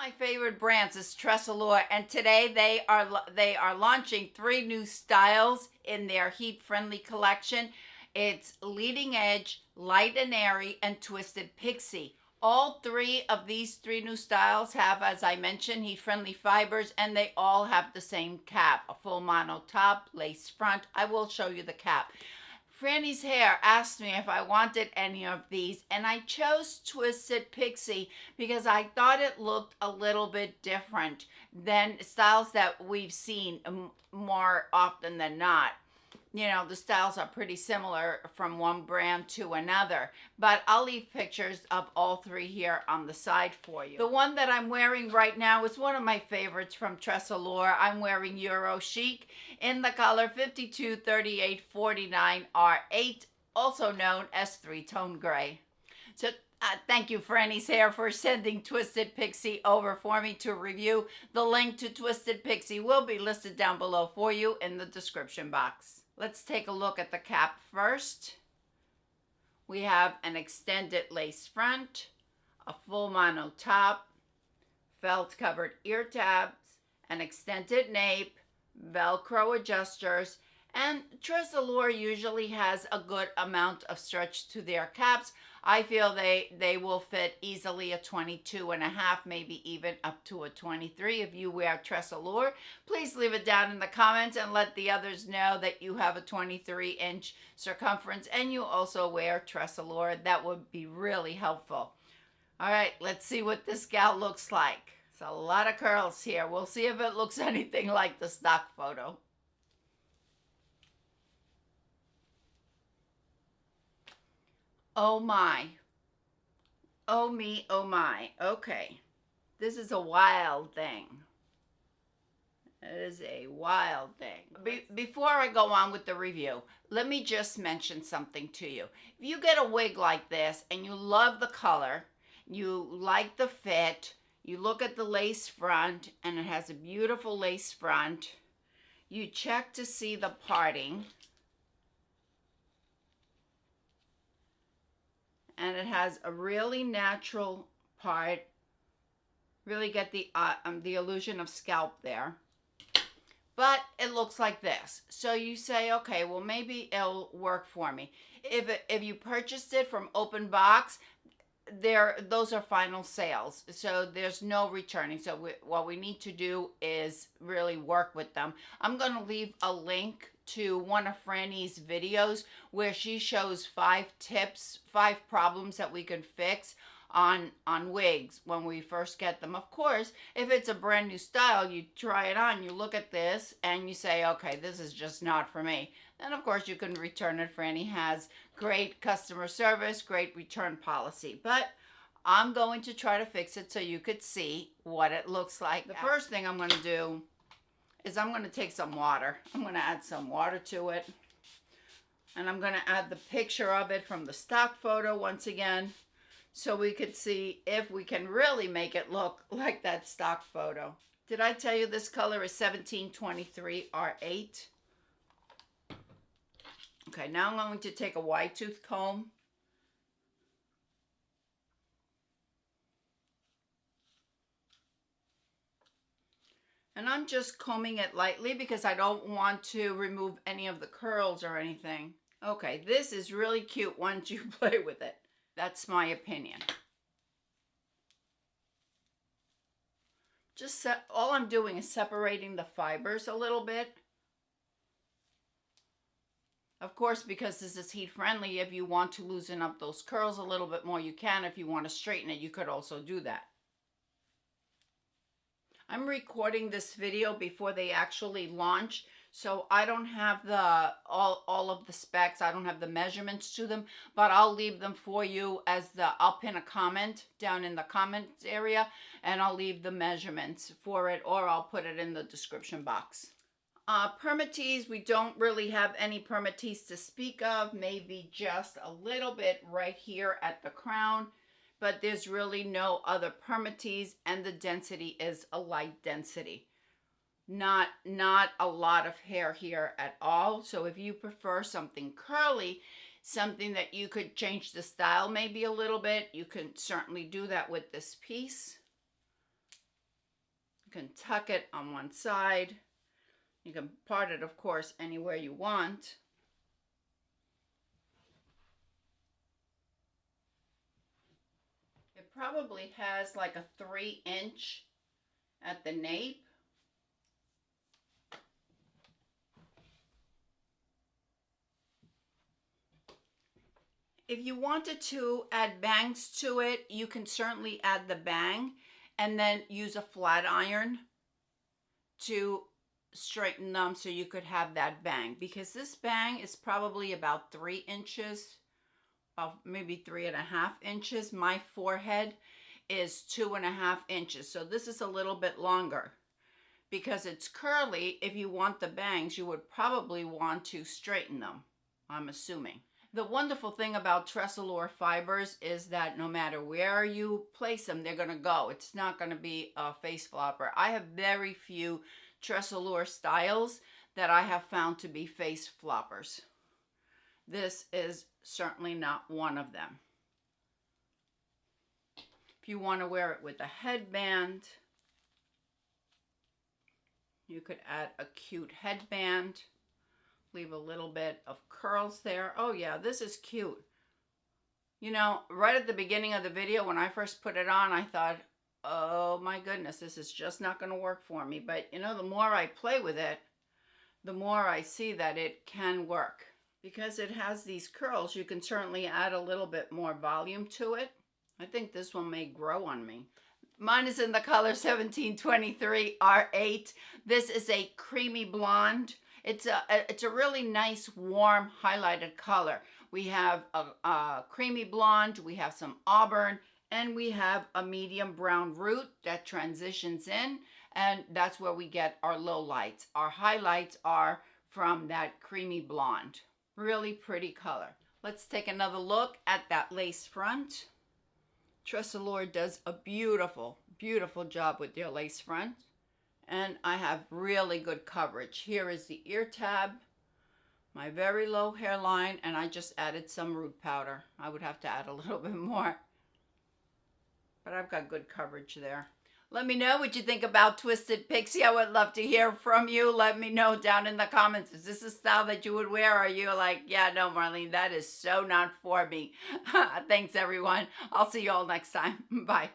My favorite brands is Tressallure, and today they are launching 3 new styles in their heat-friendly collection. It's Leading Edge, Light and Airy, and Twisted Pixie. All 3 of these 3 new styles have, as I mentioned, heat-friendly fibers, and they all have the same cap, a full mono top, lace front. I will show you the cap. Frannie's hair asked me if I wanted any of these, and I chose Twisted Pixie because I thought it looked a little bit different than styles that we've seen more often than not. You know, the styles are pretty similar from one brand to another, but I'll leave pictures of all 3 here on the side for you. The one that I'm wearing right now is one of my favorites from Tressallure. I'm wearing Euro Chic in the color 523849 R8, also known as 3-tone gray. So thank you, Frannie's Hair, for sending Twisted Pixie over for me to review. The link to Twisted Pixie will be listed down below for you in the description box. Let's take a look at the cap first. We have an extended lace front, a full mono top, felt covered ear tabs, an extended nape, Velcro adjusters, and Tressallure usually has a good amount of stretch to their caps. I feel they will fit easily a 22.5, maybe even up to a 23. If you wear Tressallure, please leave it down in the comments and let the others know that you have a 23-inch circumference and you also wear Tressallure. That would be really helpful. All right, let's see what this gal looks like. It's a lot of curls here. We'll see if it looks anything like the stock photo. Oh my. Oh me, oh my. Okay. This is a wild thing. It is a wild thing. Before I go on with the review, let me just mention something to you. If you get a wig like this and you love the color, you like the fit, you look at the lace front and it has a beautiful lace front, you check to see the parting, and it has a really natural part. Really get the illusion of scalp there. But it looks like this. So you say, okay, well maybe it'll work for me. If you purchased it from open box, those are final sales. So there's no returning. So what we need to do is really work with them. I'm going to leave a link to one of Frannie's videos where she shows 5 tips, 5 problems that we can fix on wigs when we first get them. Of course, if it's a brand new style, you try it on, you look at this and you say, okay, this is just not for me. Then of course you can return it. Frannie has great customer service, great return policy. But I'm going to try to fix it so you could see what it looks like. The first thing I'm going to do is I'm going to take some water. I'm going to add some water to it. And I'm going to add the picture of it from the stock photo once again, so we could see if we can really make it look like that stock photo. Did I tell you this color is 1723 R8? Okay, now I'm going to take a wide tooth comb. And I'm just combing it lightly because I don't want to remove any of the curls or anything. Okay, this is really cute once you play with it. That's my opinion. Just all I'm doing is separating the fibers a little bit. Of course, because this is heat friendly, if you want to loosen up those curls a little bit more, you can. If you want to straighten it, you could also do that. I'm recording this video before they actually launch, so I don't have all of the specs. I don't have the measurements to them, but I'll leave them for you I'll pin a comment down in the comments area, and I'll leave the measurements for it, or I'll put it in the description box. Permatease, we don't really have any permatease to speak of, maybe just a little bit right here at the crown. But there's really no other permatease, and the density is a light density. Not a lot of hair here at all. So if you prefer something curly, something that you could change the style maybe a little bit, you can certainly do that with this piece. You can tuck it on one side. You can part it, of course, anywhere you want. It probably has like a 3-inch at the nape. If you wanted to add bangs to it, you can certainly add the bang and then use a flat iron to straighten them so you could have that bang, because this bang is probably about 3 inches, maybe 3.5 inches. My forehead is 2.5 inches, so this is a little bit longer. Because it's curly, if you want the bangs, you would probably want to straighten them, I'm assuming. The wonderful thing about Tressallure fibers is that no matter where you place them, they're going to go. It's not going to be a face flopper. I have very few Tressallure styles that I have found to be face floppers. This is certainly not one of them. If you want to wear it with a headband, you could add a cute headband. Leave a little bit of curls there. Oh yeah, this is cute. You know, right at the beginning of the video when I first put it on, I thought, oh my goodness, this is just not going to work for me. But you know, the more I play with it, the more I see that it can work. Because it has these curls, you can certainly add a little bit more volume to it. I think this one may grow on me. Mine is in the color 1723 R8. This is a creamy blonde. It's a really nice, warm, highlighted color. We have a creamy blonde, we have some auburn, and we have a medium brown root that transitions in, and that's where we get our low lights. Our highlights are from that creamy blonde. Really pretty color. Let's take another look at that lace front. Tressallure does a beautiful, beautiful job with their lace front. And I have really good coverage. Here is the ear tab, my very low hairline, and I just added some root powder. I would have to add a little bit more, but I've got good coverage there. Let me know what you think about Twisted Pixie. I would love to hear from you. Let me know down in the comments. Is this a style that you would wear? Or are you like, yeah, no, Marlene, that is so not for me. Thanks, everyone. I'll see you all next time. Bye.